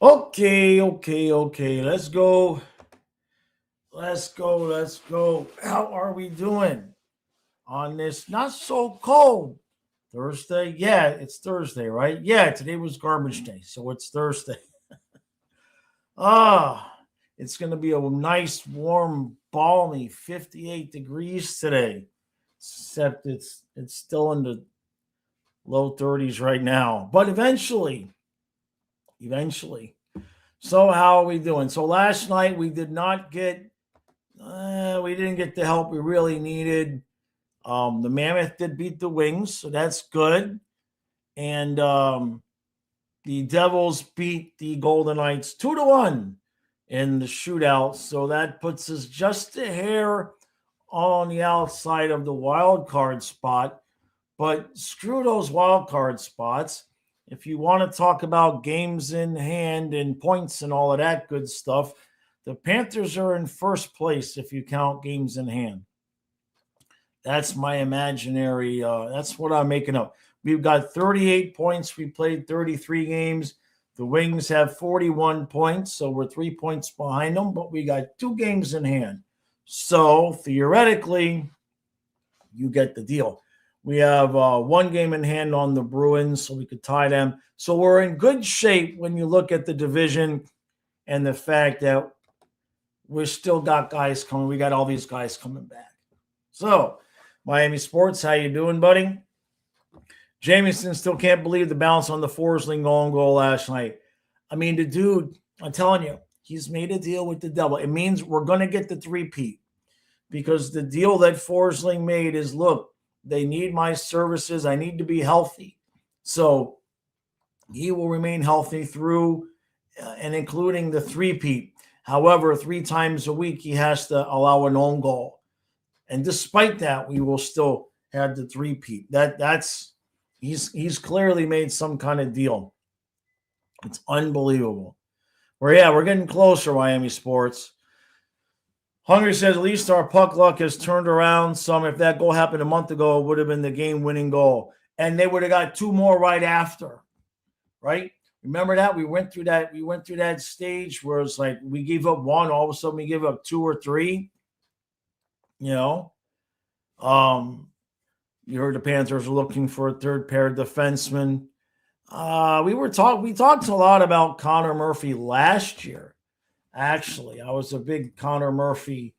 Okay. Let's go. Let's go. How are we doing on this not so cold Thursday? Yeah, it's Thursday, right? Yeah, today was garbage day, so it's Thursday. Ah, it's going to be a nice, warm, balmy 58 degrees today. Except it's still in the low 30s right now. But eventually. So how are we doing? So last night we didn't get the help we really needed. The Mammoth did beat the Wings, so that's good. And the Devils beat the Golden Knights 2-1 in the shootout. So that puts us just a hair on the outside of the wild card spot. But screw those wild card spots. If you want to talk about games in hand and points and all of that good stuff, the Panthers are in first place if you count games in hand. That's my imaginary. That's what I'm making up. We've got 38 points. We played 33 games. The Wings have 41 points, so we're 3 points behind them, but we got 2 games in hand. So theoretically, you get the deal. We have 1 game in hand on the Bruins, so we could tie them. So we're in good shape when you look at the division and the fact that we still got guys coming. We got all these guys coming back. So, Miami Sports, how you doing, buddy? Jamieson still can't believe the bounce on the Forsling goal last night. I mean, the dude, I'm telling you, he's made a deal with the devil. It means we're going to get the three-peat because the deal that Forsling made is, look, they need my services. I need to be healthy. So he will remain healthy through and including the three-peat. However, 3 times a week, he has to allow an own goal. And despite that, we will still have the three-peat. That's he's clearly made some kind of deal. It's unbelievable. We're getting closer, Miami Sports. Hungry says at least our puck luck has turned around some. If that goal happened a month ago, it would have been the game-winning goal. And they would have got 2 more right after. Right? Remember that? We went through that stage where it's like we gave up 1, all of a sudden we give up 2 or 3. You know? You heard the Panthers are looking for a third pair of defensemen. We talked a lot about Connor Murphy last year. Actually, I was a big Connor Murphy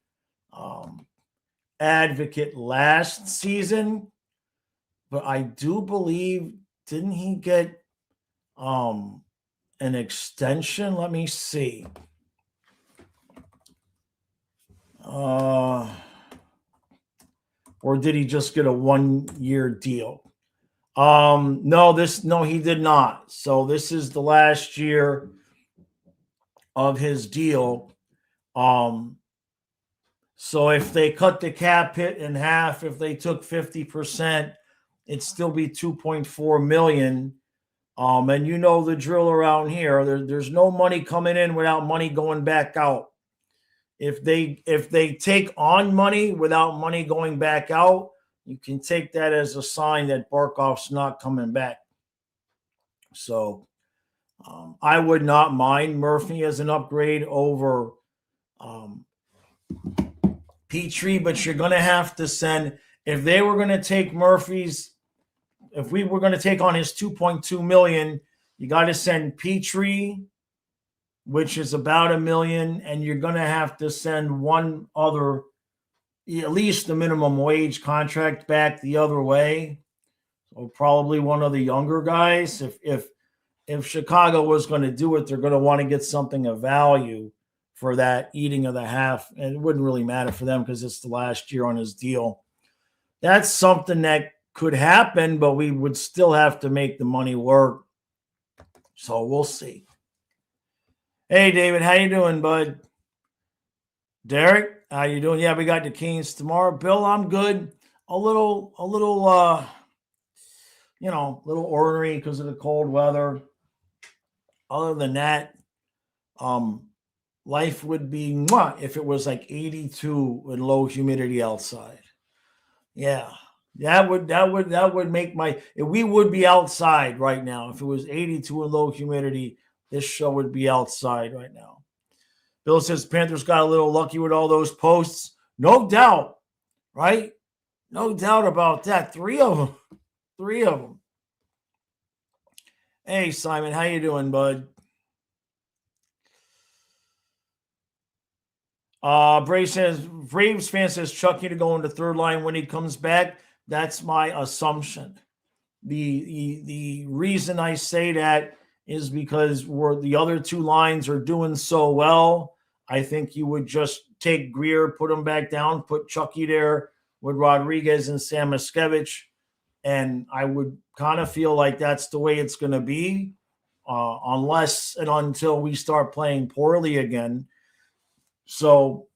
advocate last season, but I do believe didn't he get an extension? Let me see. Or did he just get a 1-year deal? No, he did not. So this is the last year of his deal. So if they cut the cap hit in half, if they took 50%, it'd still be 2.4 million. And you know the drill around here. There's no money coming in without money going back out. If they take on money without money going back out, you can take that as a sign that Barkov's not coming back. So I would not mind Murphy as an upgrade over Petrie, but you're going to have to send, if they were going to take if we were going to take on his 2.2 million, you got to send Petrie, which is about $1 million, and you're going to have to send one other, at least the minimum wage contract back the other way. So probably one of the younger guys. If Chicago was going to do it, they're going to want to get something of value for that eating of the half. And it wouldn't really matter for them because it's the last year on his deal. That's something that could happen, but we would still have to make the money work. So we'll see. Hey, David, how you doing, bud? Derek, how you doing? Yeah, we got the Canes tomorrow. Bill, I'm good. A little ornery because of the cold weather. Other than that, life would be if it was like 82 and low humidity outside. Yeah, that would make we would be outside right now if it was 82 and low humidity. this show would be outside right now. Bill says Panthers got a little lucky with all those posts. No doubt, right? No doubt about that. Three of them. Hey, Simon, how you doing, bud? Braves fan says Chucky to go into third line when he comes back. That's my assumption. The reason I say that is because the other two lines are doing so well. I think you would just take Greer, put him back down, put Chucky there with Rodriguez and Samoskevich, and I would kind of feel like that's the way it's going to be, unless and until we start playing poorly again. So,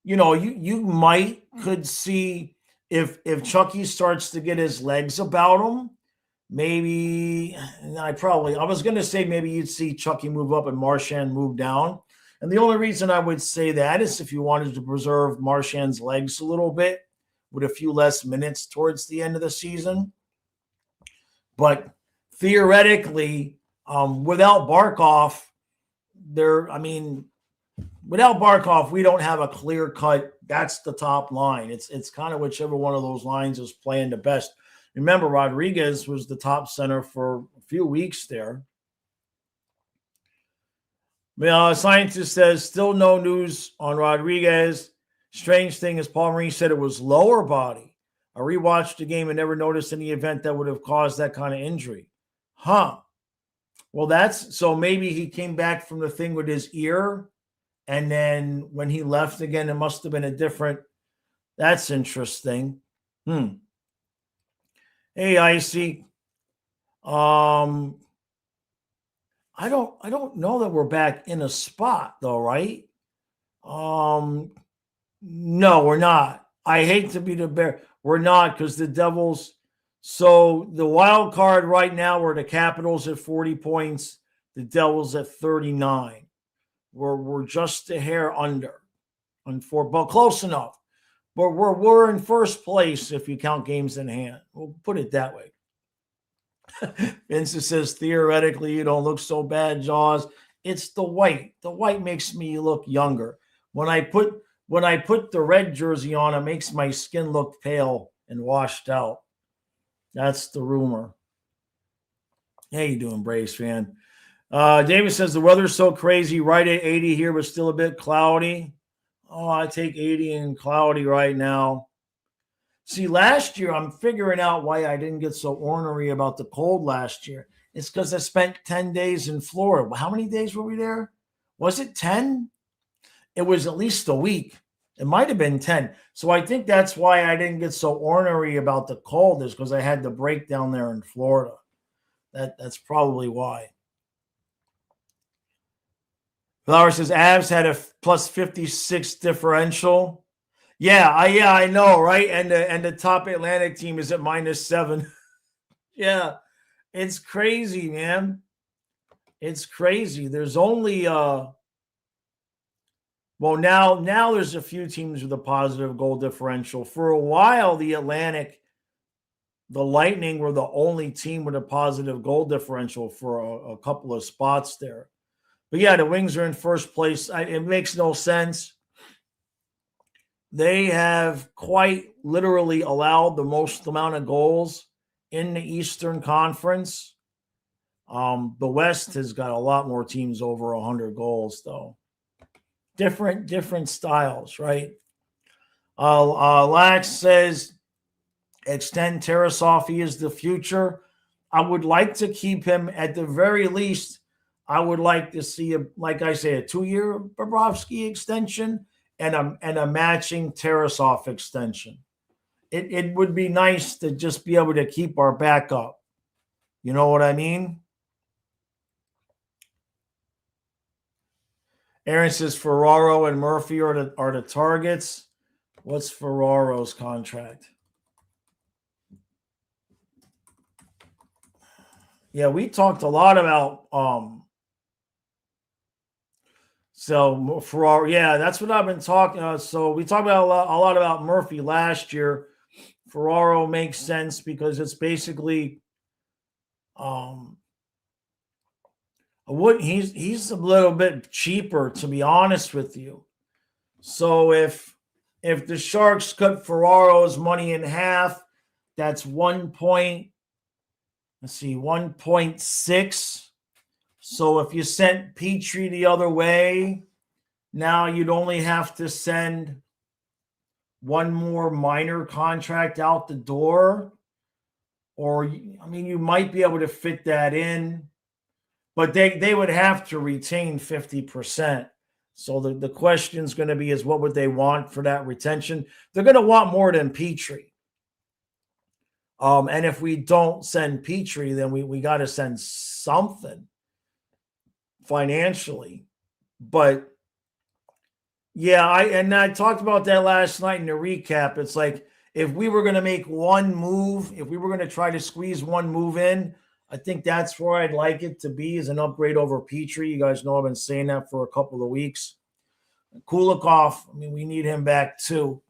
you might could see if Chucky starts to get his legs about him, maybe I was going to say maybe you'd see Chucky move up and Marchand move down. And the only reason I would say that is if you wanted to preserve Marchand's legs a little bit with a few less minutes towards the end of the season. But theoretically, without Barkov, without Barkov, we don't have a clear cut. That's the top line. It's kind of whichever one of those lines is playing the best. Remember, Rodriguez was the top center for a few weeks there. Scientist says still no news on Rodriguez. Strange thing is Paul Marie said it was lower body. I rewatched the game and never noticed any event that would have caused that kind of injury. Huh. Well, so maybe he came back from the thing with his ear, and then when he left again, it must have been a different. That's interesting. Hey, Icy. I don't know that we're back in a spot though, right? No, we're not. I hate to be the bear. We're not, because the Devils. So the wild card right now are the Capitals at 40 points, the Devils at 39. We're just a hair under, but close enough. But we're in first place if you count games in hand. We'll put it that way. Vincent says theoretically you don't look so bad, Jaws. It's the white. The white makes me look younger. When I put the red jersey on, it makes my skin look pale and washed out. That's the rumor. How you doing, Braves fan? David says the weather's so crazy, right at 80 here, but still a bit cloudy. Oh, I take 80 and cloudy right now. See, last year, I'm figuring out why I didn't get so ornery about the cold last year. It's because I spent 10 days in Florida. How many days were we there? Was it 10? It was at least a week. It might have been 10. So I think that's why I didn't get so ornery about the cold, is because I had the break down there in Florida. That's probably why. Flower says Avs had a plus 56 differential. Yeah, I know, right? And the top Atlantic team is at -7. Yeah, it's crazy, man. It's crazy. There's only now there's a few teams with a positive goal differential. For a while, the Lightning were the only team with a positive goal differential for a couple of spots there. But yeah, the Wings are in first place. It makes no sense. They have quite literally allowed the most amount of goals in the Eastern Conference. The West has got a lot more teams over 100 goals, though. Different styles, right? Lax says, extend Tarasov. He is the future. I would like to keep him at the very least. I would like to see, a 2-year Bobrovsky extension and a matching Tarasov extension. It would be nice to just be able to keep our backup. You know what I mean? Aaron says Ferraro and Murphy are the targets. What's Ferraro's contract? Yeah, we talked a lot about so Ferraro, yeah, that's what I've been talking about. So we talked about a lot about Murphy last year. Ferraro makes sense because it's basically He's a little bit cheaper, to be honest with you. So if the Sharks cut Ferraro's money in half, that's 1.6. So if you sent Petrie the other way, now you'd only have to send one more minor contract out the door. Or, I mean, you might be able to fit that in, but they would have to retain 50%. So the question is going to be is what would they want for that retention? They're going to want more than Petrie. And if we don't send Petrie, then we got to send something financially. But yeah, I talked about that last night in the recap. It's like if we were going to make one move, if we were going to try to squeeze one move in, I think that's where I'd like it to be, is an upgrade over Petrie. You guys know I've been saying that for a couple of weeks. Kulikov, I mean, we need him back too.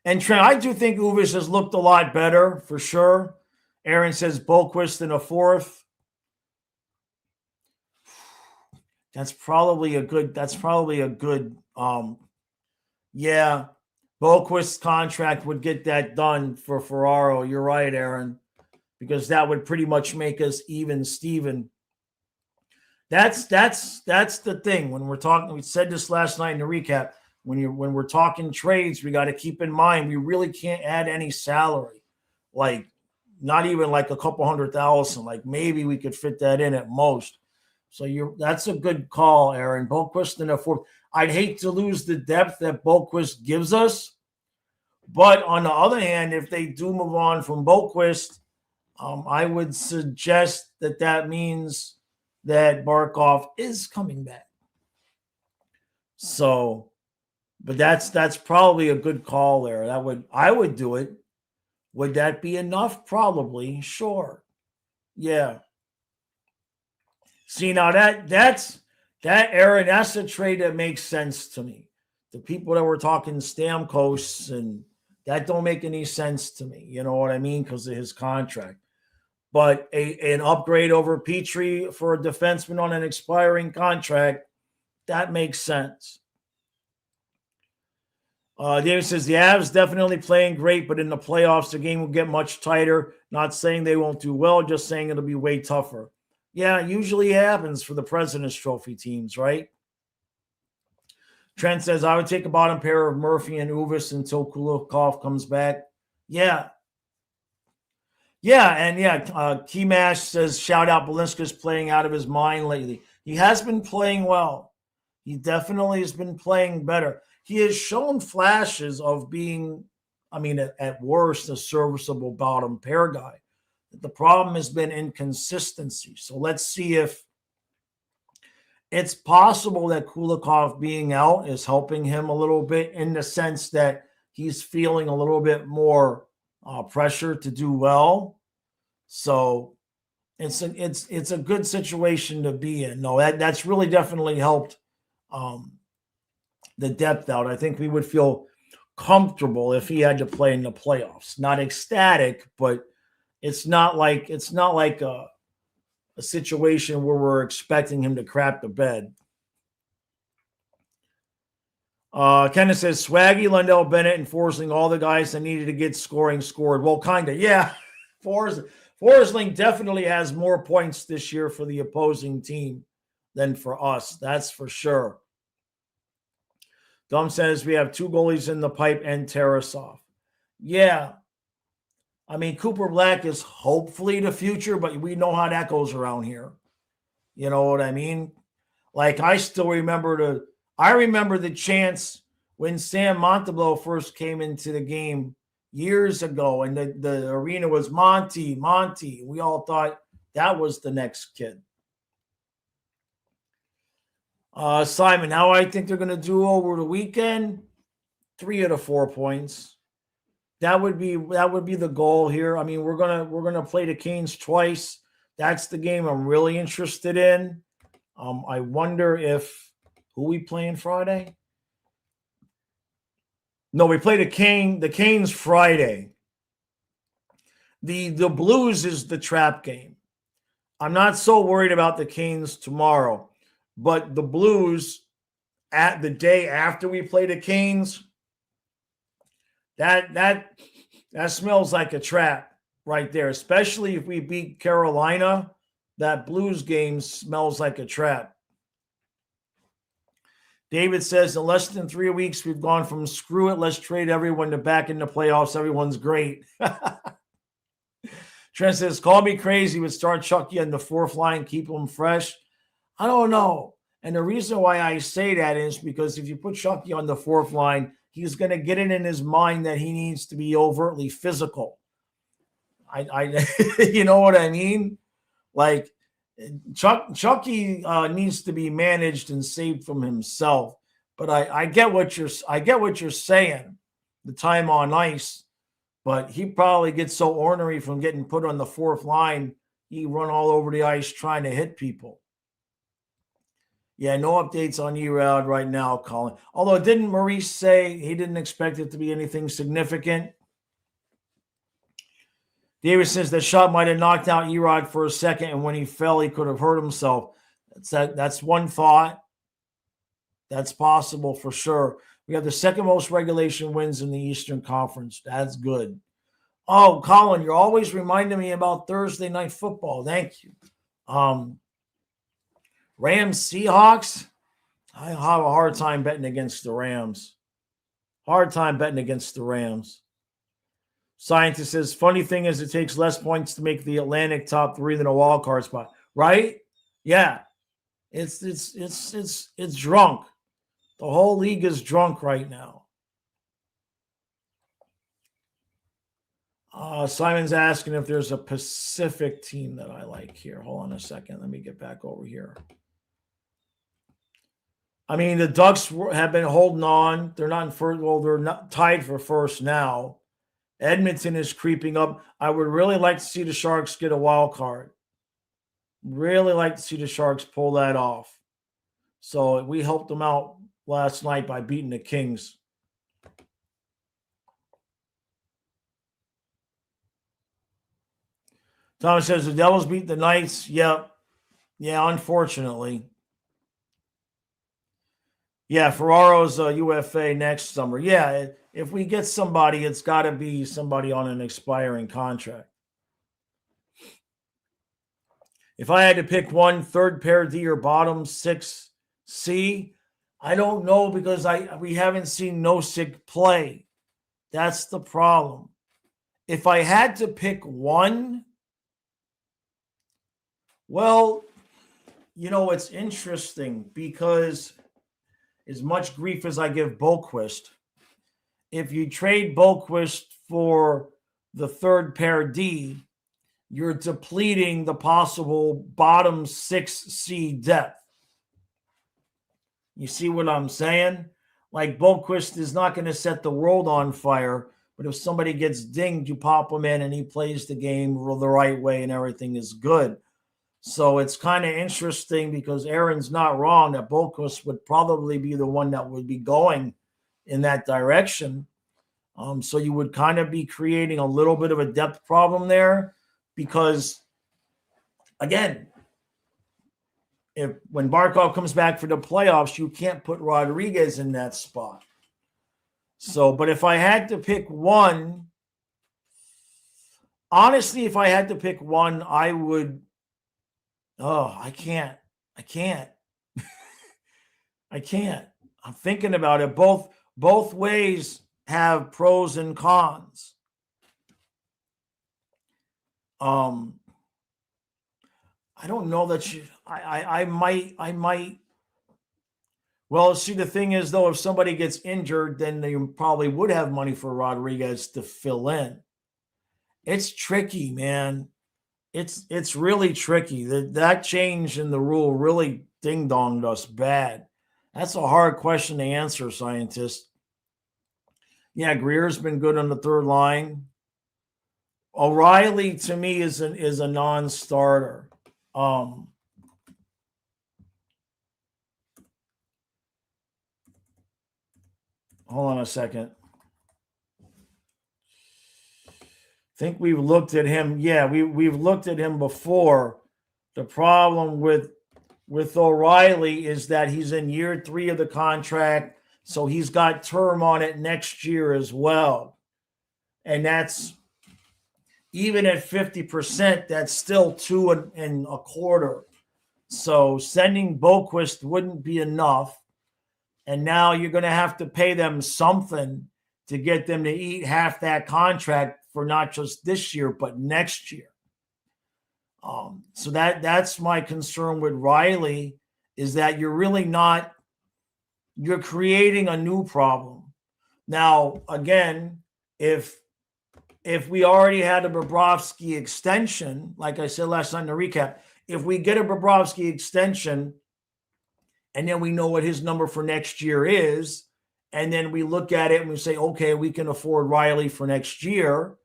And Trent, I do think Uvis has looked a lot better for sure. Aaron says Boquist in a fourth. That's probably a good. Yeah, Boquist's contract would get that done for Ferraro. You're right, Aaron, because that would pretty much make us even Steven. That's the thing. When we're talking, we said this last night in the recap. When we're talking trades, we got to keep in mind we really can't add any salary, like not even like a couple $100,000. Like maybe we could fit that in at most. So that's a good call, Aaron. Boquist in a fourth. I'd hate to lose the depth that Boquist gives us, but on the other hand, if they do move on from Boquist, I would suggest that means that Barkov is coming back. So, but that's probably a good call there. I would do it. Would that be enough? Probably. Sure. Yeah. See, now that's Aaron, that's a trade that makes sense to me. The people that were talking Stamkos, and that don't make any sense to me. You know what I mean? Because of his contract. But an upgrade over Petrie for a defenseman on an expiring contract, that makes sense. David says the Avs definitely playing great, but in the playoffs, the game will get much tighter. Not saying they won't do well, just saying it'll be way tougher. Yeah, it usually happens for the President's Trophy teams, right? Trent says, I would take a bottom pair of Murphy and Uvis until Kulikov comes back. Yeah. Yeah, and Keymash says, shout out, Belinska's playing out of his mind lately. He has been playing well. He definitely has been playing better. He has shown flashes of being, at worst, a serviceable bottom pair guy. The problem has been inconsistency. So let's see if it's possible that Kulikov being out is helping him a little bit, in the sense that he's feeling a little bit more pressure to do well. So it's a good situation to be in. No, that's really definitely helped the depth out. I think we would feel comfortable if he had to play in the playoffs. Not ecstatic, but it's not like a situation where we're expecting him to crap the bed. Kenneth says, Swaggy, Lundell Bennett, and Forsling, all the guys that needed to get scoring scored. Well, kind of, yeah. Forsling definitely has more points this year for the opposing team than for us. That's for sure. Dom says we have two goalies in the pipe and Tarasov. Yeah. Cooper Black is hopefully the future, but we know how that goes around here. You know what I mean? Like, I still remember the chance when Sam Montembeault first came into the game years ago, and the arena was Monty. We all thought that was the next kid. Simon, how I think they're going to do over the weekend? 3 out of 4 points. That would be the goal here. We're gonna play the Canes twice. That's the game I'm really interested in. I wonder who we playing Friday? No, we play the Canes Friday. The Blues is the trap game. I'm not so worried about the Canes tomorrow, but the Blues at the day after we play the Canes, that smells like a trap right there, especially if we beat Carolina. That Blues game smells like a trap. David says, in less than 3 weeks, we've gone from screw it, let's trade everyone to back in the playoffs. Everyone's great. Trent says, call me crazy, would start Chucky on the fourth line, keep him fresh. I don't know. And the reason why I say that is because if you put Chucky on the fourth line, he's going to get it in his mind that he needs to be overtly physical. I you know what I mean? Like, Chucky needs to be managed and saved from himself. But I get what you're saying, the time on ice. But he probably gets so ornery from getting put on the fourth line, he run all over the ice trying to hit people. Yeah, no updates on Erod right now, Colin. Although didn't Maurice say he didn't expect it to be anything significant? David says that shot might have knocked out Erod for a second, and when he fell, he could have hurt himself. That's one thought. That's possible for sure. We have the second most regulation wins in the Eastern Conference. That's good. Oh, Colin, you're always reminding me about Thursday night football. Thank you. Rams Seahawks. I have a hard time betting against the Rams. Hard time betting against the Rams. Scientist says, funny thing is it takes less points to make the Atlantic top 3 than a wild card spot. Right? Yeah. It's drunk. The whole league is drunk right now. Simon's asking if there's a Pacific team that I like here. Hold on a second. Let me get back over here. I mean, the Ducks have been holding on. They're not in first. Well, they're not tied for first now. Edmonton is creeping up. I would really like to see the Sharks get a wild card. Really like to see the Sharks pull that off. So we helped them out last night by beating the Kings. Thomas says the Devils beat the Knights. Yep. Yeah, unfortunately. Yeah, Ferraro's UFA next summer. Yeah, if we get somebody, it's got to be somebody on an expiring contract. If I had to pick one, third pair D or bottom 6 C, I don't know because we haven't seen Nosek play. That's the problem. If I had to pick one, well, you know, it's interesting because as much grief as I give Boquist, if you trade Boquist for the third pair D, you're depleting the possible bottom 6 C depth. You see what I'm saying? Like Boquist is not going to set the world on fire, but if somebody gets dinged, you pop him in and he plays the game the right way and everything is good. So it's kind of interesting because Aaron's not wrong that Boquist would probably be the one that would be going in that direction. So you would kind of be creating a little bit of a depth problem there because, again, when Barkov comes back for the playoffs, you can't put Rodriguez in that spot. So, but if I had to pick one, honestly, if I had to pick one, I would. Oh, I can't. I can't. I'm thinking about it. Both ways have pros and cons. I don't know that I might. Well, see, the thing is, though, if somebody gets injured, then they probably would have money for Rodriguez to fill in. It's tricky, man. It's really tricky. That change in the rule really ding-donged us bad. That's a hard question to answer, scientist. Yeah, Greer's been good on the third line. O'Reilly, to me, is a non-starter. Hold on a second. I think we've looked at him. Yeah, we've looked at him before The problem with O'Reilly is that he's in year 3 of the contract, so he's got term on it next year as well. And that's even at 50%, that's still 2.25. So sending Boquist wouldn't be enough. And now you're going to have to pay them something to get them to eat half that contract for not just this year, but next year. So that's my concern with Riley, is that you're really not, you're creating a new problem. Now, again, if we already had a Bobrovsky extension, like I said last night in the recap, if we get a Bobrovsky extension and then we know what his number for next year is, and then we look at it and we say, okay, we can afford Riley for next year.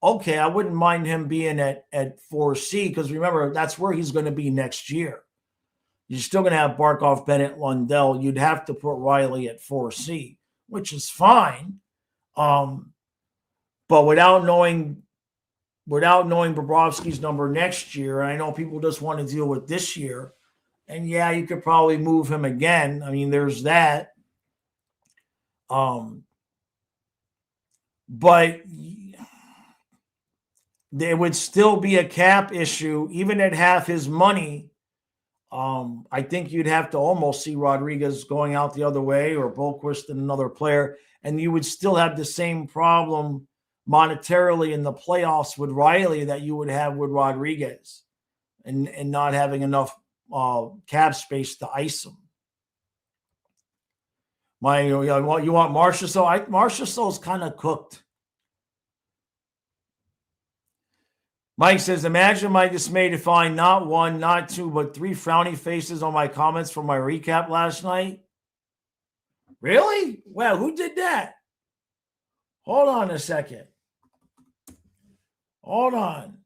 Okay, I wouldn't mind him being at 4C, because remember, that's where he's going to be next year. You're still going to have Barkov, Bennett, Lundell. You'd have to put Riley at 4C, which is fine. But without knowing Bobrovsky's number next year, and I know people just want to deal with this year, and yeah, you could probably move him again. I mean, there's that. But there would still be a cap issue, even at half his money. I think you'd have to almost see Rodriguez going out the other way, or Boquist and another player, and you would still have the same problem monetarily in the playoffs with Riley that you would have with Rodriguez, and not having enough cap space to ice him. You want Marchessault? Marchessault's kind of cooked. Mike says, imagine my dismay to find not 1, not 2, but 3 frowny faces on my comments from my recap last night. Really? Well, who did that? Hold on a second. Hold on.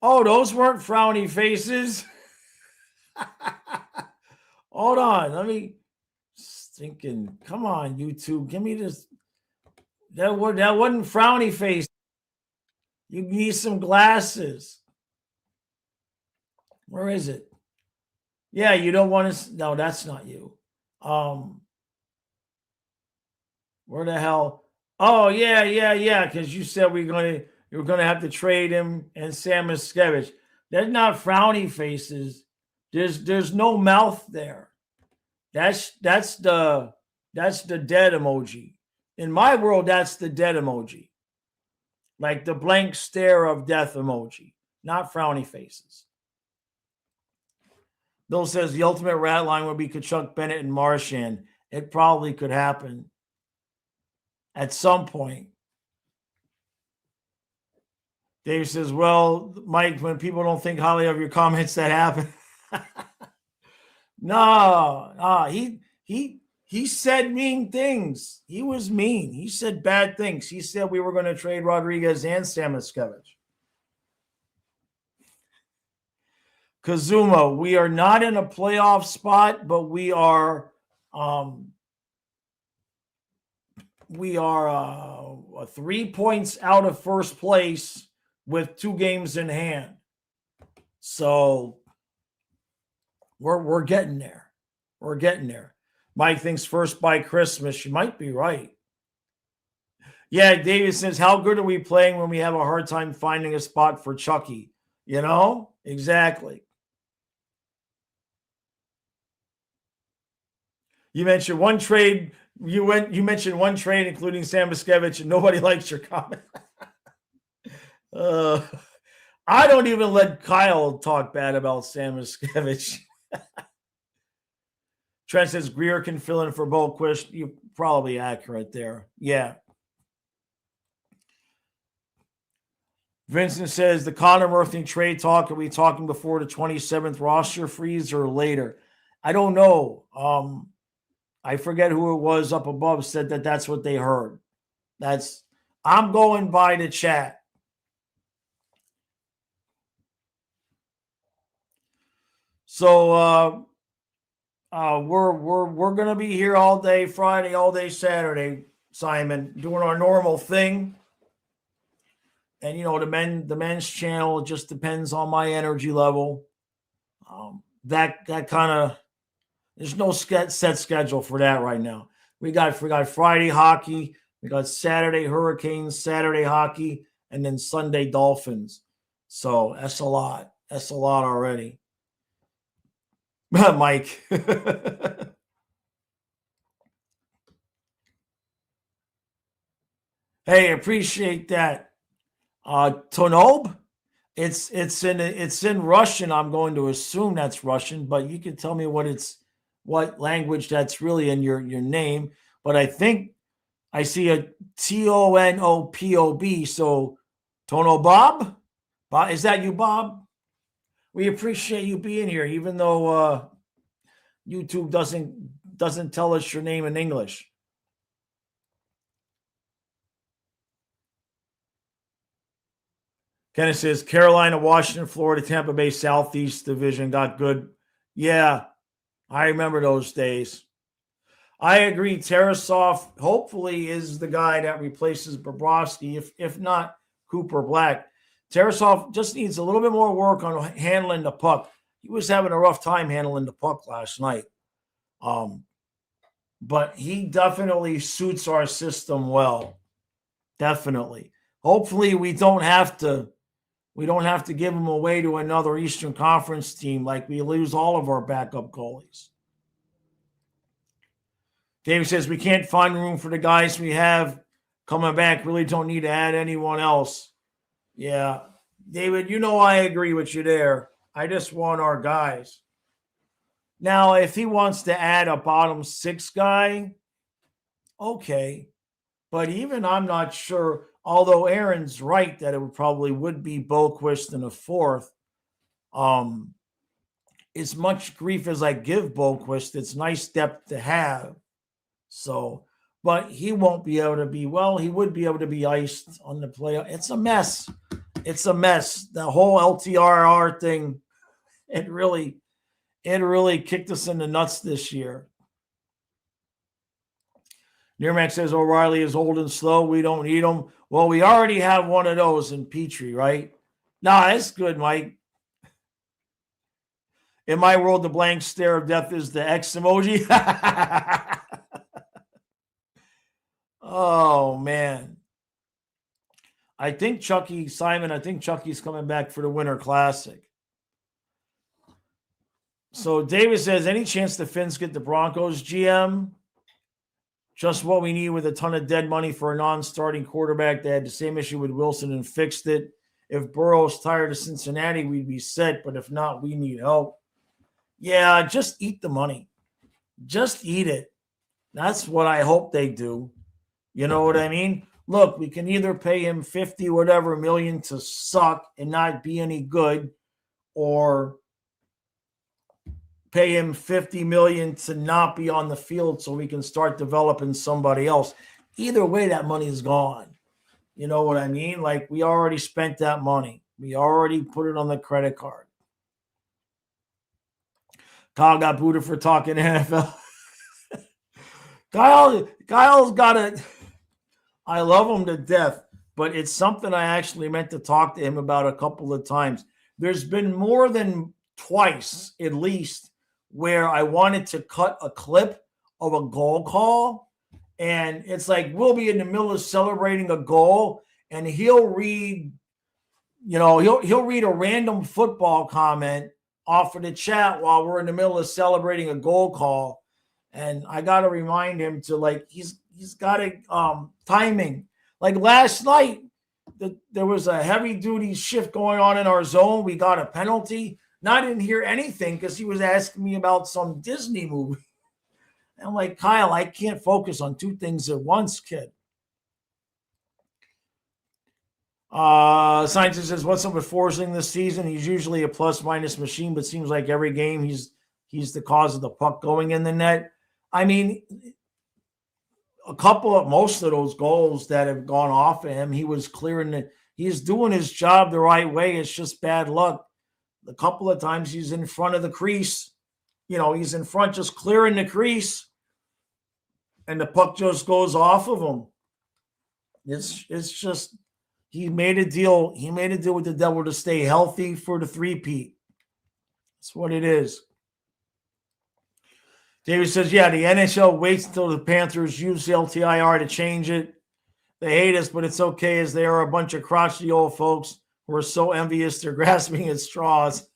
Oh, those weren't frowny faces. Hold on. Let me thinking. Come on, YouTube. Give me this. That wasn't frowny face. You need some glasses. Where is it? Yeah, you don't want to. No, that's not you. Where the hell? Oh, yeah. Because you said you were gonna have to trade him and Sam Miskevich. They're not frowny faces. There's no mouth there. That's the dead emoji. In my world, that's the dead emoji. Like the blank stare of death emoji, not frowny faces. Bill says the ultimate rat line would be Kachuk, Bennett, and Marchand. It probably could happen at some point. Dave says, well, Mike, when people don't think highly of your comments, that happen. No, he said mean things. He was mean. He said bad things. He said we were going to trade Rodriguez and Samoskevich. Kazuma, we are not in a playoff spot, but we are 3 points out of first place with 2 games in hand. So we're getting there. We're getting there. Mike thinks first by Christmas. You might be right. Yeah, David says, how good are we playing when we have a hard time finding a spot for Chucky? You know? Exactly. You mentioned one trade. You mentioned one trade, including Sam Miskevich, and nobody likes your comment. I don't even let Kyle talk bad about Sam Miskevich. Trent says Greer can fill in for Boquist. You're probably accurate there. Yeah. Vincent says the Connor Murphy trade talk. Are we talking before the 27th roster freeze or later? I don't know. I forget who it was up above said that's what they heard. I'm going by the chat. So we're gonna be here all day Friday, all day Saturday, Simon, doing our normal thing. And the men's channel, it just depends on my energy level. That kind of, there's no set schedule for that right now. We got Friday hockey, we got Saturday Hurricanes, Saturday hockey, and then Sunday Dolphins. So that's a lot. That's a lot already. Mike. Hey, appreciate that. Tonob? It's in Russian. I'm going to assume that's Russian, but you can tell me what language that's really in your name. But I think I see a Tonopob. So Tono Bob? Is that you, Bob? We appreciate you being here, even though YouTube doesn't tell us your name in English. Kenneth says Carolina, Washington, Florida, Tampa Bay, Southeast Division got good. Yeah, I remember those days. I agree. Tarasov hopefully is the guy that replaces Bobrovsky, if not Cooper Black. Tarasov just needs a little bit more work on handling the puck. He was having a rough time handling the puck last night. But he definitely suits our system well. Definitely. Hopefully we don't have to give him away to another Eastern Conference team like we lose all of our backup goalies. David says we can't find room for the guys we have coming back. Really don't need to add anyone else. Yeah. David, I agree with you there. I just want our guys. Now, if he wants to add a bottom six guy, okay. But even I'm not sure, although Aaron's right that it probably would be Boquist in a fourth. As much grief as I give Boquist, it's nice depth to have. So, but he won't be able to be, he would be able to be iced on the playoff. It's a mess. It's a mess. The whole LTRR thing, it really kicked us in the nuts this year. Nearmax says O'Reilly is old and slow. We don't need him. Well, we already have one of those in Petrie, right? Nah, that's good, Mike. In my world, the blank stare of death is the X emoji. Oh, man. I think Chucky's coming back for the Winter Classic. So David says, any chance the Finns get the Broncos GM? Just what we need with a ton of dead money for a non-starting quarterback. They had the same issue with Wilson and fixed it. If Burrow's tired of Cincinnati, we'd be set. But if not, we need help. Yeah, just eat the money. Just eat it. That's what I hope they do. You know what I mean? Look, we can either pay him 50 whatever million to suck and not be any good, or pay him 50 million to not be on the field so we can start developing somebody else. Either way, that money is gone. You know what I mean? Like, we already spent that money. We already put it on the credit card. Kyle got booted for talking NFL. Kyle's got it. I love him to death, but it's something I actually meant to talk to him about a couple of times. There's been more than twice, at least, where I wanted to cut a clip of a goal call, and it's like we'll be in the middle of celebrating a goal, and he'll read, he'll read a random football comment off of the chat while we're in the middle of celebrating a goal call, and I got to remind him to he's got timing. Like last night, there was a heavy-duty shift going on in our zone. We got a penalty. And I didn't hear anything because he was asking me about some Disney movie. And I'm like, Kyle, I can't focus on two things at once, kid. Scientist says, what's up with Forsling this season? He's usually a plus-minus machine, but seems like every game he's the cause of the puck going in the net. I mean, most of those goals that have gone off of him, he was clearing it. He's doing his job the right way. It's just bad luck. A couple of times he's in front of the crease. He's in front just clearing the crease, and the puck just goes off of him. It's just He made a deal. He made a deal with the devil to stay healthy for the three-peat. That's what it is. David says, yeah, the NHL waits until the Panthers use the LTIR to change it. They hate us, but it's okay as they are a bunch of crotchety old folks who are so envious they're grasping at straws.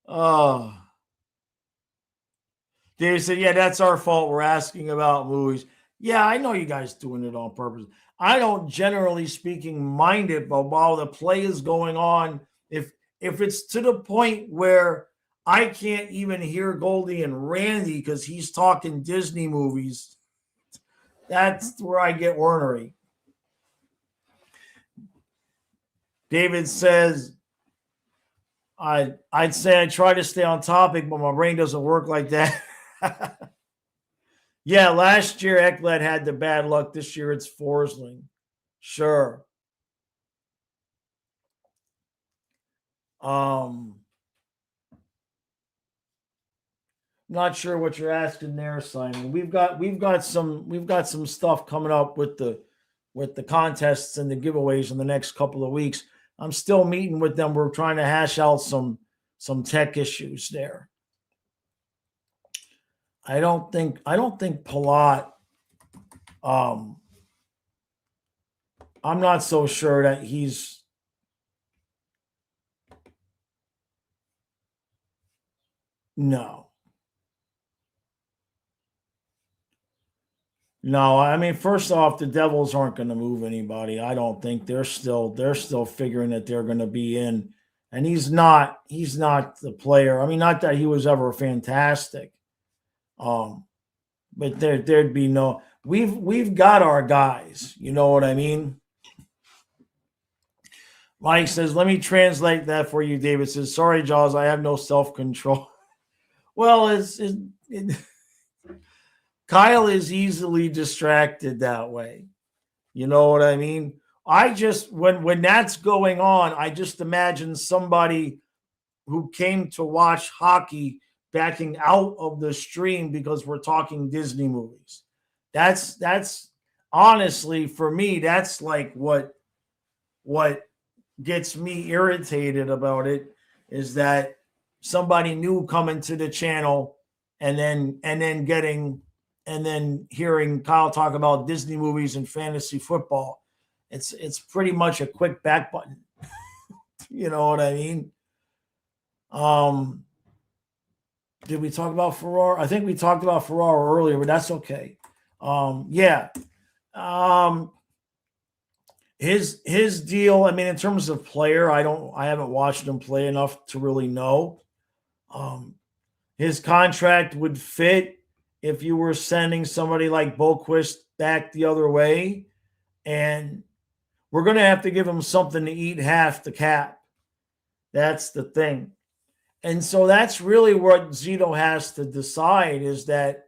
Oh. David said, yeah, that's our fault. We're asking about movies. Yeah, I know you guys doing it on purpose. I don't, generally speaking, mind it, but while the play is going on, if it's to the point where I can't even hear Goldie and Randy because he's talking Disney movies, that's where I get ornery. David says, I'd say I try to stay on topic, but my brain doesn't work like that. Yeah, last year Ekblad had the bad luck. This year it's Forsling. Sure. Not sure what you're asking there, Simon. We've got some stuff coming up with the contests and the giveaways in the next couple of weeks. I'm still meeting with them. We're trying to hash out some tech issues there. I don't think Palat. I'm not so sure that he's. No. No, I mean, first off, the Devils aren't going to move anybody. I don't think they're still figuring that they're going to be in, and he's not the player. I mean, not that he was ever fantastic, but there'd be no. We've got our guys. You know what I mean? Mike says, "Let me translate that for you." David says, "Sorry, Jaws, I have no self-control." Well, Kyle is easily distracted that way. You know what I mean? I just, when that's going on, I just imagine somebody who came to watch hockey backing out of the stream because we're talking Disney movies. That's honestly, for me, that's like what gets me irritated about it, is that somebody new coming to the channel and then hearing Kyle talk about Disney movies and fantasy football. It's pretty much a quick back button. You know what I mean? Did we talk about Ferraro? I think we talked about Ferraro earlier, but that's okay. Yeah. His deal, I mean, in terms of player, I haven't watched him play enough to really know. His contract would fit if you were sending somebody like Boquist back the other way, and we're going to have to give him something to eat half the cap. That's the thing. And so that's really what Zito has to decide, is that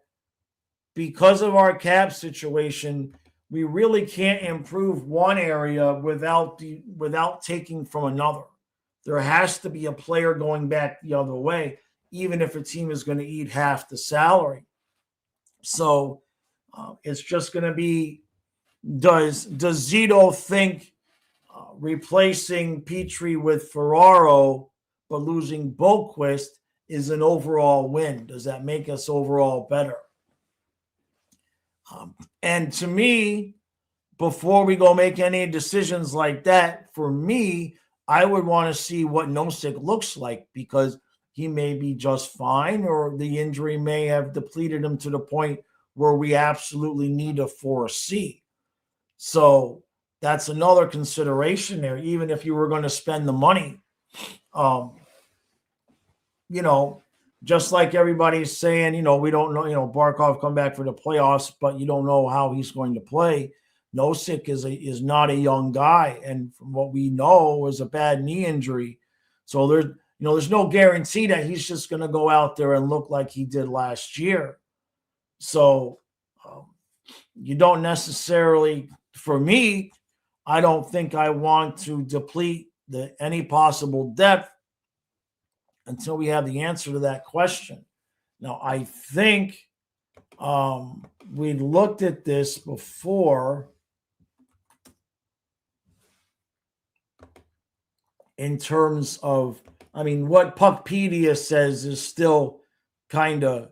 because of our cap situation, we really can't improve one area without taking from another. There has to be a player going back the other way, even if a team is going to eat half the salary. So it's just going to be, does Zito think replacing Petrie with Ferraro but losing Boquist is an overall win? Does that make us overall better? And to me, before we go make any decisions like that, for me, I would want to see what Nosek looks like, because he may be just fine, or the injury may have depleted him to the point where we absolutely need a 4C. So that's another consideration there, even if you were going to spend the money. Just like everybody's saying, we don't know, Barkov come back for the playoffs, but you don't know how he's going to play. Nosek is not a young guy, and from what we know, was a bad knee injury. So there's no guarantee that he's just going to go out there and look like he did last year. So you don't necessarily, for me, I don't think I want to deplete any possible depth until we have the answer to that question. Now, I think we looked at this before. in terms of, what Puckpedia says is still kind of,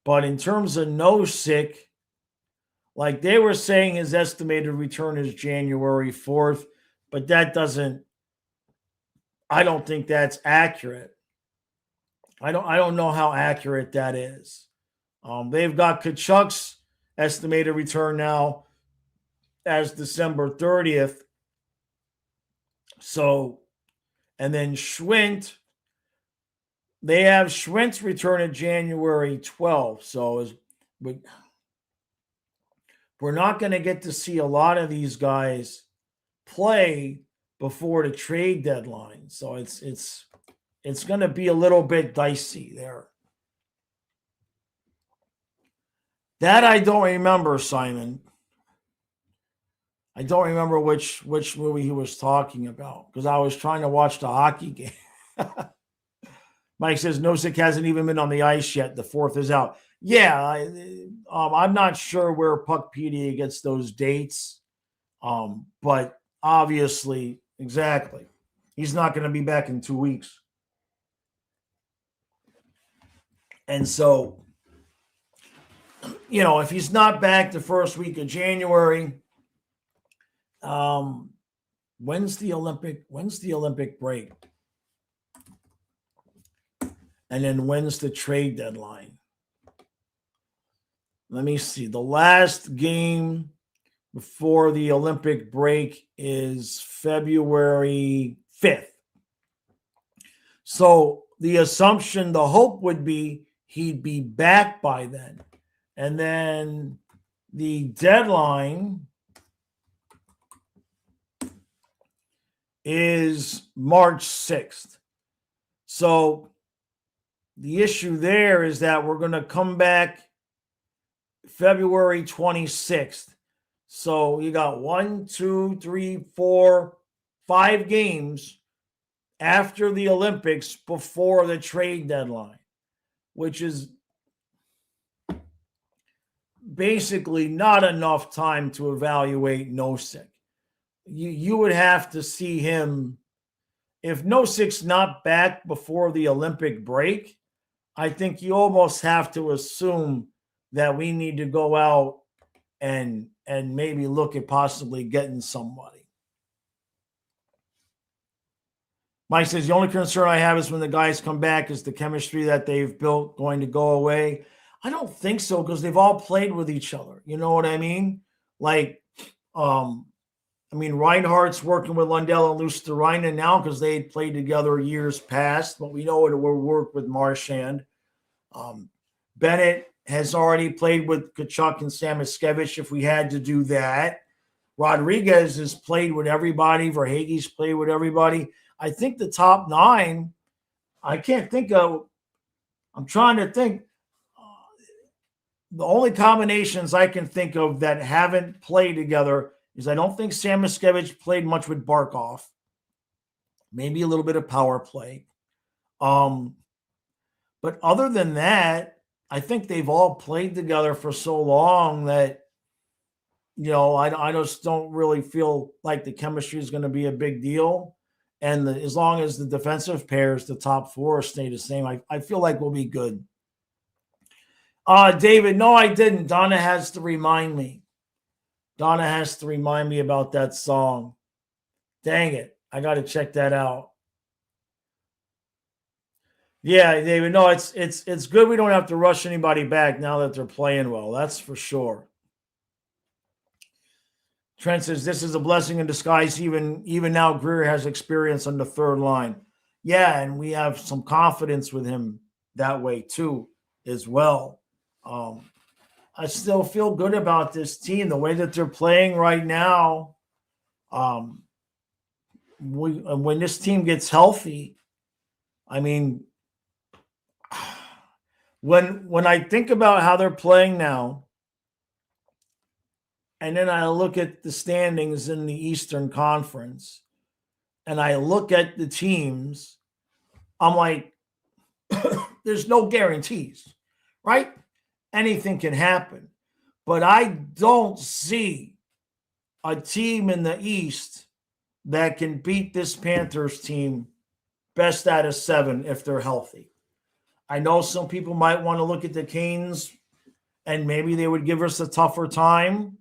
but in terms of Nosek, like they were saying, his estimated return is January 4th, but I don't think that's accurate. I don't know how accurate that is. They've got Kachuk's estimated return now as December 30th. So, and then Schwint, they have Schwint's return at January 12th. So we're not going to get to see a lot of these guys play before the trade deadline. So it's going to be a little bit dicey there. That I don't remember, Simon. I don't remember which movie he was talking about because I was trying to watch the hockey game. Mike says Nosek hasn't even been on the ice yet. The 4th is out. Yeah, I'm not sure where Puckpedia gets those dates, but obviously, exactly, he's not going to be back in 2 weeks. And so, if he's not back the first week of January, when's the Olympic break? And then when's the trade deadline? Let me see. The last game before the Olympic break is February 5th. So the assumption, the hope would be he'd be back by then. And then the deadline is March 6th. So the issue there is that we're going to come back February 26th. So you got 1, 2, 3, 4, 5 games after the Olympics before the trade deadline, which is basically not enough time to evaluate Nosek. You would have to see him. If Nosek's not back before the Olympic break, I think you almost have to assume that we need to go out and maybe look at possibly getting somebody. Mike says, the only concern I have is when the guys come back, is the chemistry that they've built going to go away? I don't think so, because they've all played with each other. You know what I mean? Like, Reinhardt's working with Lundell and Luostarinen now because they had played together years past, but we know it will work with Marchand. Bennett has already played with Tkachuk and Samoskevich if we had to do that. Rodriguez has played with everybody. Verhaeghe's played with everybody. I think the top 9, I can't think of. I'm trying to think. The only combinations I can think of that haven't played together is I don't think Samoskevich played much with Barkov. Maybe a little bit of power play. But other than that, I think they've all played together for so long that, I just don't really feel like the chemistry is going to be a big deal. And as long as the defensive pairs, the top 4, stay the same, I feel like we'll be good. David, no, I didn't. Donna has to remind me. Donna has to remind me about that song. Dang it. I got to check that out. Yeah, David, no, it's good we don't have to rush anybody back now that they're playing well. That's for sure. Trent says, this is a blessing in disguise. Even now, Greer has experience on the third line. Yeah, and we have some confidence with him that way too, as well. I still feel good about this team, the way that they're playing right now. When this team gets healthy, when I think about how they're playing now, and then I look at the standings in the Eastern Conference, and I look at the teams, I'm like, there's no guarantees, right? Anything can happen. But I don't see a team in the East that can beat this Panthers team best out of 7 if they're healthy. I know some people might want to look at the Canes and maybe they would give us a tougher time.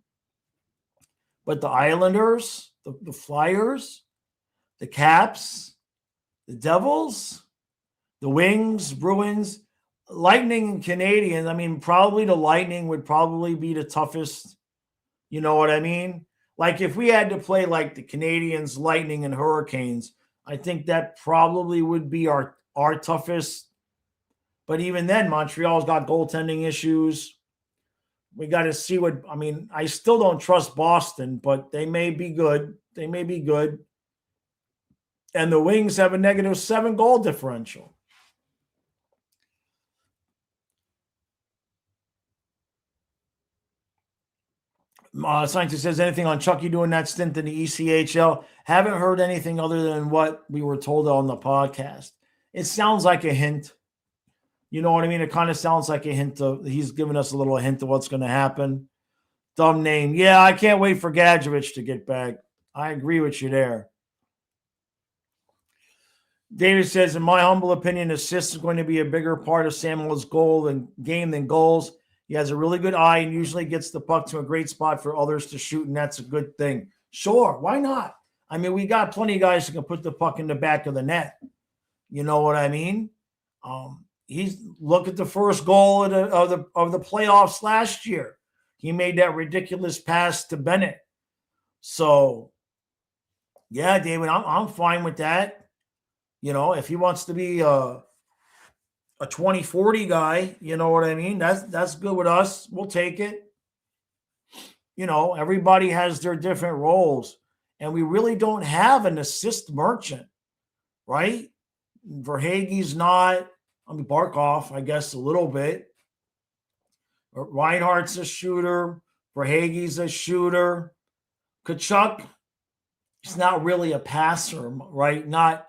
But the Islanders, the Flyers, the Caps, the Devils, the Wings, Bruins, Lightning, and Canadians, I mean, probably the Lightning would probably be the toughest. You know what I mean? Like if we had to play like the Canadians, Lightning, and Hurricanes, I think that probably would be our toughest. But even then, Montreal's got goaltending issues. We got to see what, I mean, I still don't trust Boston, but they may be good. They may be good. And the Wings have a -7 goal differential. Scientist says, anything on Chucky doing that stint in the ECHL? Haven't heard anything other than what we were told on the podcast. It sounds like a hint. You know what I mean? It kind of sounds like a hint of, he's giving us a little hint of what's going to happen. Dumb name. Yeah, I can't wait for Gadjevich to get back. I agree with you there. David says, in my humble opinion, assists is going to be a bigger part of Samuel's game than goals. He has a really good eye and usually gets the puck to a great spot for others to shoot, and that's a good thing. Sure, why not? I mean, we got plenty of guys who can put the puck in the back of the net. You know what I mean? Look at the first goal of the playoffs last year. He made that ridiculous pass to Bennett. So, yeah, David, I'm fine with that. You know, if he wants to be a 20-40 guy, you know what I mean? That's good with us. We'll take it. You know, everybody has their different roles, and we really don't have an assist merchant, right? Verhaeghe's not. I mean, Barkov, I guess, a little bit. Reinhardt's a shooter. Verhaeghe's a shooter. Tkachuk, he's not really a passer, right? Not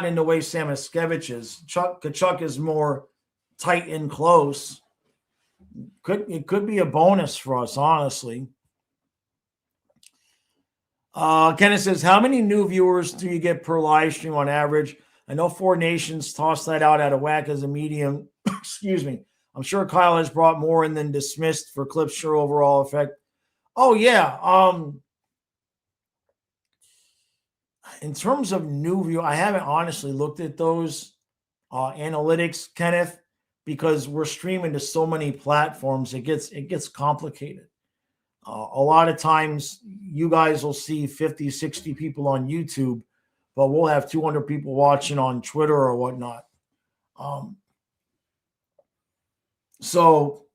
in the way Samoskevich is. Tkachuk is more tight and close. It could be a bonus for us, honestly. Kenneth says, how many new viewers do you get per live stream on average? I know Four Nations tossed that out of whack as a medium. Excuse me. I'm sure Kyle has brought more in than dismissed for clips. Sure, overall effect. Oh, yeah. In terms of new view, I haven't honestly looked at those analytics, Kenneth, because we're streaming to so many platforms. It gets complicated. A lot of times you guys will see 50, 60 people on YouTube, but we'll have 200 people watching on Twitter or whatnot. So,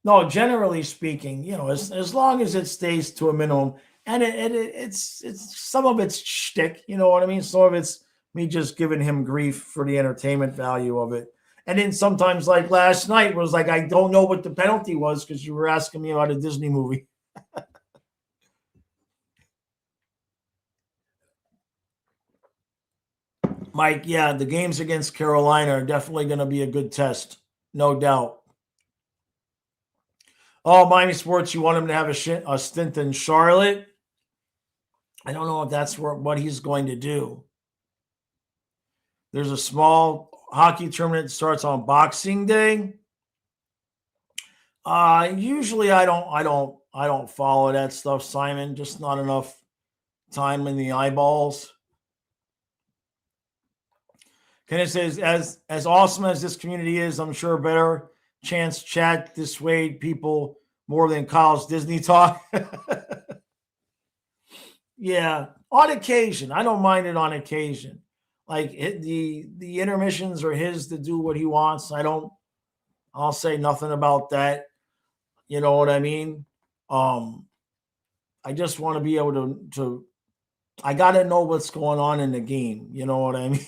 no, generally speaking, you know, as long as it stays to a minimum, and it's some of it's shtick, you know what I mean? Some of it's me just giving him grief for the entertainment value of it. And then sometimes, like last night, was like, I don't know what the penalty was because you were asking me about a Disney movie. Mike, yeah, the games against Carolina are definitely going to be a good test, no doubt. Oh, Miami Sports, you want him to have a stint in Charlotte? I don't know if that's what he's going to do. There's a small hockey tournament that starts on Boxing Day. Usually I don't follow that stuff, Simon. Just not enough time in the eyeballs. Kenneth says, as awesome as this community is, I'm sure better chance chat dissuade people more than Kyle's Disney talk. Yeah, on occasion. I don't mind it on occasion. Like the intermissions are his to do what he wants. I'll say nothing about that. You know what I mean? I just want to be able to I got to know what's going on in the game. You know what I mean?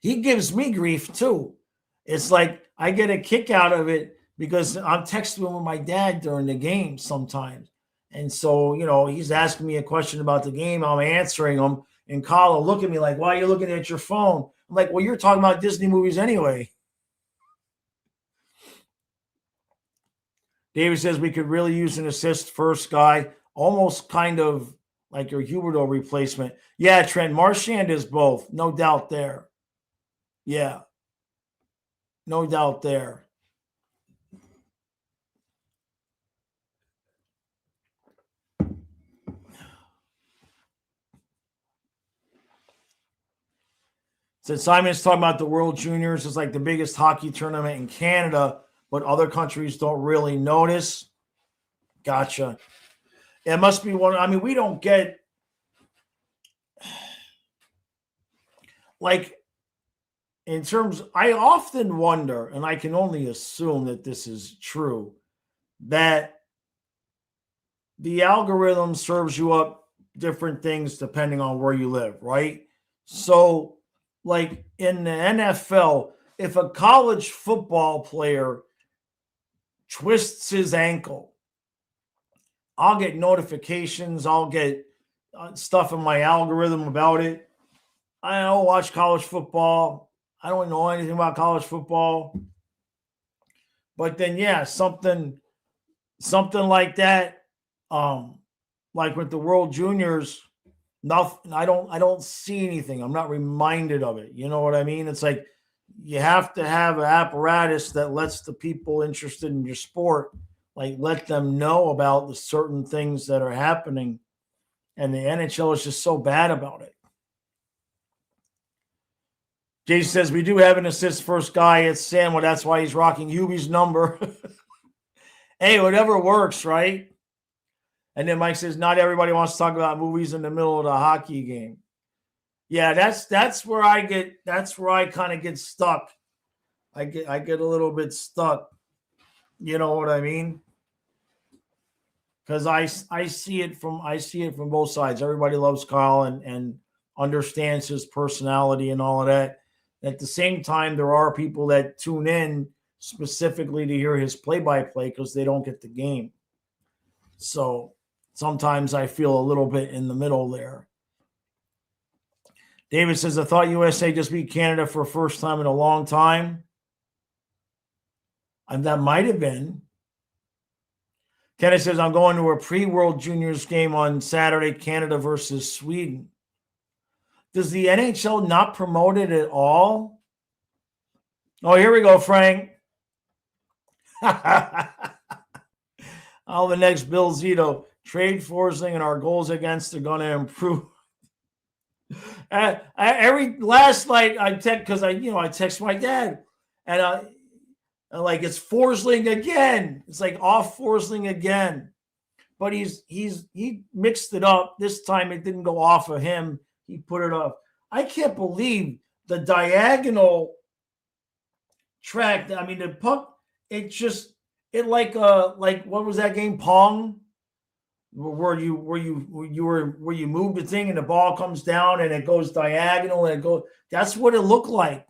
He gives me grief too. It's like I get a kick out of it because I'm texting with my dad during the game sometimes. And so, you know, he's asking me a question about the game. I'm answering him. And Kyle will look at me like, why are you looking at your phone? I'm like, well, you're talking about Disney movies anyway. David says we could really use an assist first guy, almost kind of like your Huberdeau replacement. Yeah, Trent, Marchand is both. No doubt there. Yeah. No doubt there. Since Simon's talking about the World Juniors, it's like the biggest hockey tournament in Canada, but other countries don't really notice. Gotcha. It must be one. I mean, we don't get like in terms. I often wonder, and I can only assume that this is true, that the algorithm serves you up different things depending on where you live, right? So, like in the NFL, if a college football player twists his ankle, I'll get notifications. I'll get stuff in my algorithm about it. I don't watch college football. I don't know anything about college football. But then, yeah, something like that. Like with the World Juniors, nothing. I don't see anything. I'm not reminded of it. You know what I mean? It's like you have to have an apparatus that lets the people interested in your sport, like let them know about the certain things that are happening. And the NHL is just so bad about it. Jason says, we do have an assist first guy. It's Sam. Well, that's why he's rocking Hubie's number. Hey, whatever works, right? And then Mike says, not everybody wants to talk about movies in the middle of the hockey game. Yeah, that's where I kind of get stuck. I get a little bit stuck. You know what I mean? Because I see it from both sides. Everybody loves Kyle and understands his personality and all of that. At the same time, there are people that tune in specifically to hear his play-by-play because they don't get the game. So sometimes I feel a little bit in the middle there. David says, I thought USA just beat Canada for the first time in a long time. And that might have been. Kenneth says, I'm going to a pre-World Juniors game on Saturday, Canada versus Sweden. Does the NHL not promote it at all? Oh, here we go, Frank. Oh, the next Bill Zito. Trade Forsling and our goals against are going to improve. Every last night I text because I text my dad and like it's Forsling again. It's like off Forsling again, but he mixed it up. This time it didn't go off of him. He put it off. I can't believe the diagonal track. I mean, the puck. It like what was that game? Pong. Where you move the thing and the ball comes down and it goes diagonal and it goes. That's what it looked like.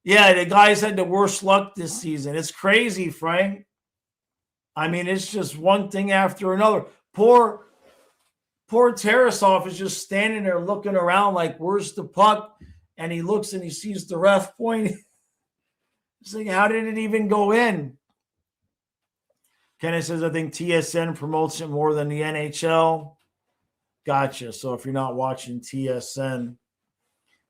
Yeah, the guys had the worst luck this season. It's crazy, Frank. I mean, it's just one thing after another. Poor Tarasov is just standing there looking around like, where's the puck? And he looks and he sees the ref pointing. He's like, how did it even go in? Kenneth says, I think TSN promotes it more than the NHL. Gotcha. So if you're not watching TSN,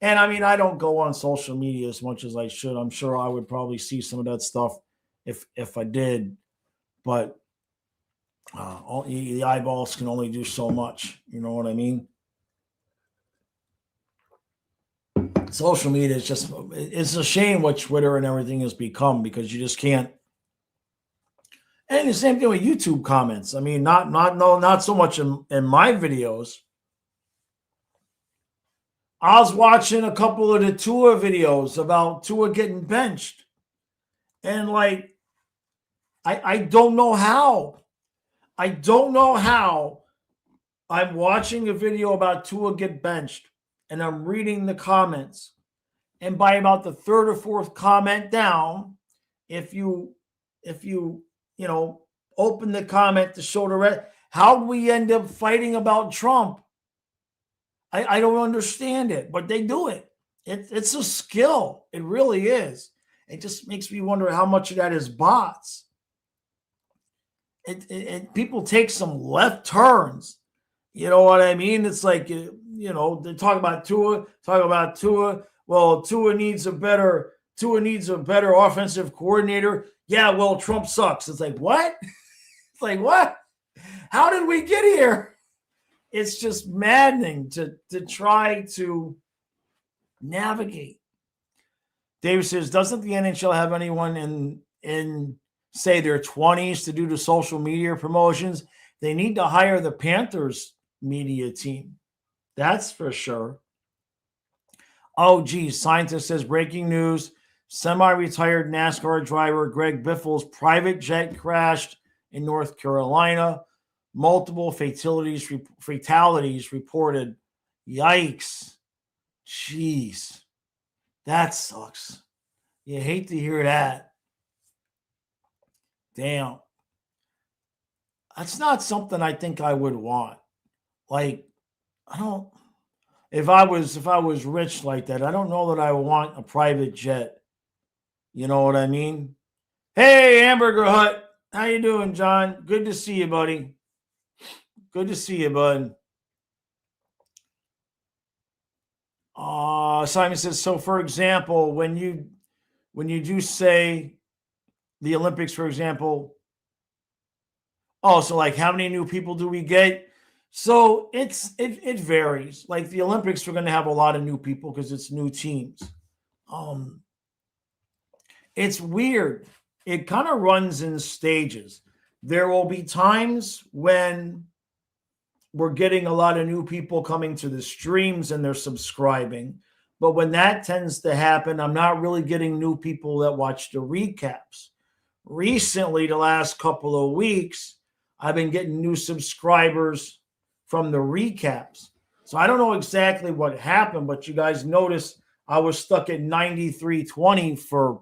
and I mean, I don't go on social media as much as I should. I'm sure I would probably see some of that stuff if I did, but the eyeballs can only do so much. You know what I mean? Social media is it's a shame what Twitter and everything has become because you just can't. And the same thing with YouTube comments. I mean, not so much in my videos. I was watching a couple of the Tua videos about Tua getting benched. And like, I don't know how. I don't know how I'm watching a video about Tua get benched and I'm reading the comments. And by about the third or fourth comment down, if you open the comment to show the red, how do we end up fighting about Trump? I don't understand it, but they do it. It's a skill. It really is. It just makes me wonder how much of that is bots. People take some left turns You know what I mean? It's like, they talk about Tua. Well, Tua needs a better offensive coordinator. Yeah, well, Trump sucks. It's like, what? It's like, what? How did we get here? It's just maddening to try to navigate. David says, doesn't the NHL have anyone in say their 20s to do the social media promotions? They need to hire the Panthers media team. That's for sure. Oh, geez. Scientist says, breaking news. Semi-retired NASCAR driver Greg Biffle's private jet crashed in North Carolina. Multiple fatalities reported. Yikes. Jeez. That sucks. You hate to hear that. Damn. That's not something I think I would want. Like, I don't. If I was rich like that, I don't know that I would want a private jet. You know what I mean? Hey, Hamburger Hut. How you doing, John? Good to see you, buddy. Good to see you, bud. Simon says, so for example, when you do say the Olympics, for example, so like how many new people do we get? So it varies. Like the Olympics, we're going to have a lot of new people because it's new teams. It's weird. It kind of runs in stages. There will be times when we're getting a lot of new people coming to the streams and they're subscribing. But when that tends to happen, I'm not really getting new people that watch the recaps. Recently, the last couple of weeks, I've been getting new subscribers from the recaps. So I don't know exactly what happened, but you guys noticed I was stuck at 93.20 for a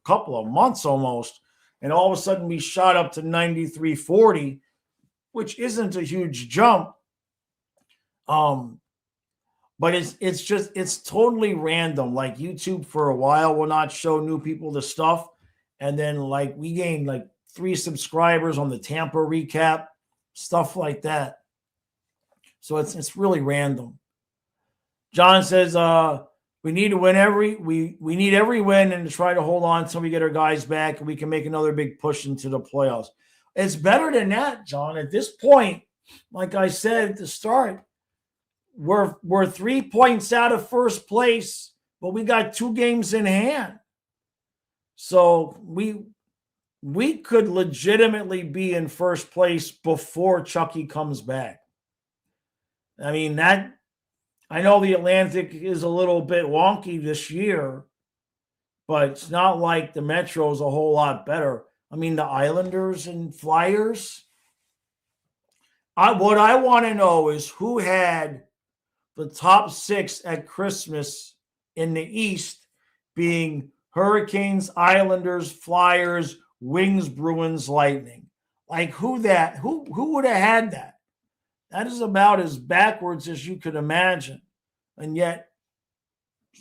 couple of months almost. And all of a sudden we shot up to 93.40, which isn't a huge jump. But it's totally random. Like YouTube for a while will not show new people the stuff. And then like we gained like 3 subscribers on the Tampa recap, stuff like that. So it's really random. John says we need to win we need every win and to try to hold on until we get our guys back and we can make another big push into the playoffs. It's better than that, John. At this point, like I said at the start, we're 3 points out of first place, but we got 2 games in hand. So we could legitimately be in first place before Chucky comes back. I mean, I know the Atlantic is a little bit wonky this year, but it's not like the Metro is a whole lot better. I mean, the Islanders and Flyers. What I want to know is who had the top 6 at Christmas in the East being Hurricanes, Islanders, Flyers, Wings, Bruins, Lightning. Like who would have had that? That is about as backwards as you could imagine. And yet,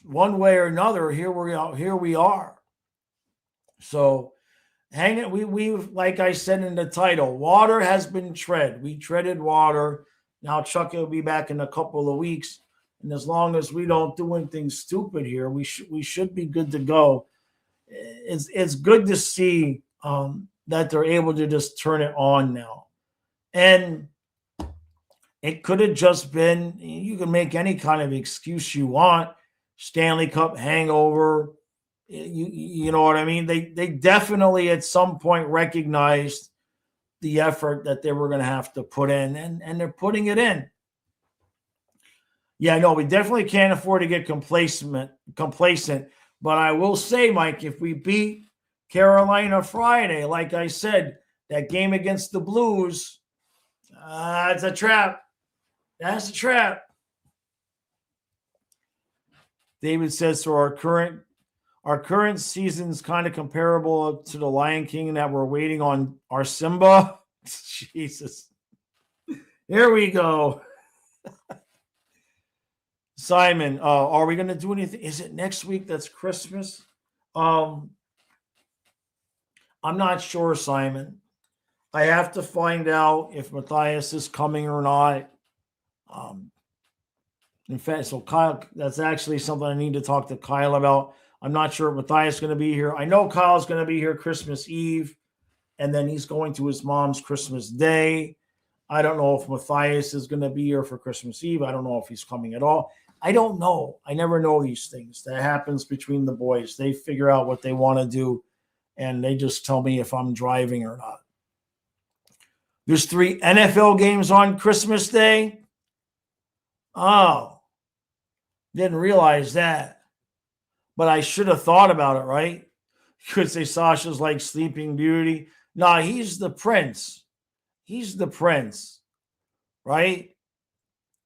one way or another, here we are. So hang it. We like I said in the title, water has been tread. We treaded water. Now Chucky will be back in a couple of weeks. And as long as we don't do anything stupid here, we should be good to go. It's good to see that they're able to just turn it on now. And it could have just been, you can make any kind of excuse you want, Stanley Cup hangover. You know what I mean? They definitely at some point recognized the effort that they were going to have to put in, and they're putting it in. Yeah, no, we definitely can't afford to get complacent. But I will say, Mike, if we beat Carolina Friday, like I said, that game against the Blues, it's a trap. That's a trap. David says, so our current season's kind of comparable to the Lion King, that we're waiting on our Simba. Jesus. Here we go. Simon, are we going to do anything? Is it next week? That's Christmas. I'm not sure, Simon. I have to find out if Matthias is coming or not. In fact, so Kyle, that's actually something I need to talk to Kyle about. I'm not sure if Matthias is going to be here. I know Kyle's going to be here Christmas Eve, and then he's going to his mom's Christmas Day. I don't know if Matthias is going to be here for Christmas Eve. I don't know if he's coming at all. I don't know. I never know these things. That happens between the boys. They figure out what they want to do, and they just tell me if I'm driving or not. There's 3 NFL games on Christmas Day. Oh, didn't realize that. But I should have thought about it, right? You could say Sasha's like Sleeping Beauty. No, he's the prince. He's the prince, right?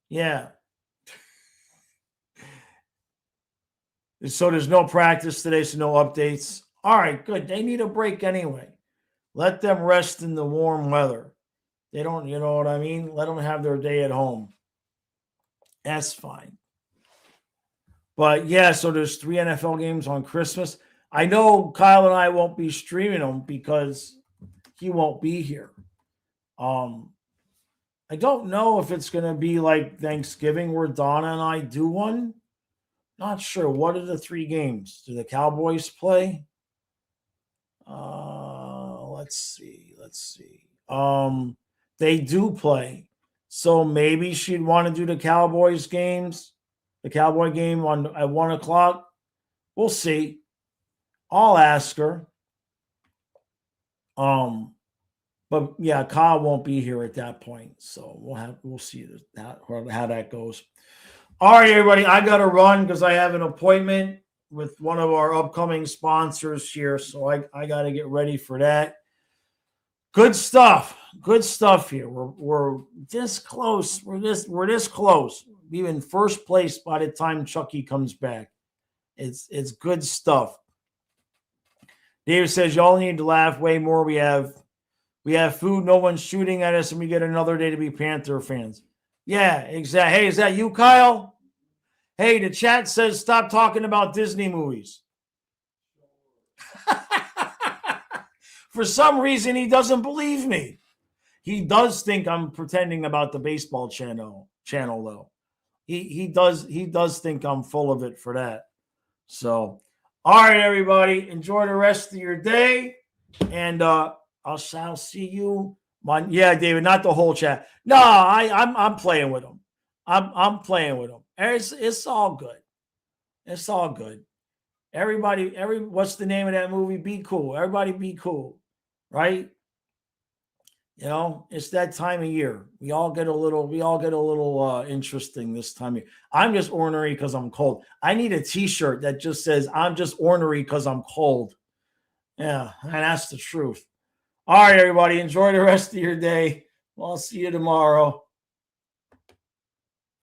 Yeah. So there's no practice today, so no updates. All right, good. They need a break anyway. Let them rest in the warm weather. They don't, you know what I mean? Let them have their day at home. That's fine. But yeah, so there's 3 NFL games on Christmas. I know Kyle and I won't be streaming them because he won't be here. I don't know if it's going to be like Thanksgiving where Donna and I do one. Not sure. What are the 3 games? Do the Cowboys play? Let's see. They do play. So maybe she'd want to do the Cowboys games, the Cowboy game at 1:00. We'll see. I'll ask her. But yeah, Kyle won't be here at that point, so we'll see how that goes. All right, everybody, I got to run because I have an appointment with one of our upcoming sponsors here, so I got to get ready for that. Good stuff here. We're this close. We're this close. We're in first place by the time Chucky comes back. It's good stuff. David says y'all need to laugh way more. We have food, no one's shooting at us, and we get another day to be Panther fans. Yeah, exactly. Hey, is that you, Kyle? Hey, the chat says stop talking about Disney movies. For some reason, he doesn't believe me. He does think I'm pretending about the baseball channel though. He does think I'm full of it for that. So, all right, everybody, enjoy the rest of your day, and I'll see you. Yeah, David, not the whole chat. No, I'm playing with them. I'm playing with them. It's all good. It's all good. Everybody, what's the name of that movie? Be cool. Everybody be cool, right? You know, it's that time of year. We all get a little interesting this time of year. I'm just ornery because I'm cold. I need a t-shirt that just says I'm just ornery because I'm cold. Yeah, and that's the truth. All right, everybody, enjoy the rest of your day. I'll see you tomorrow.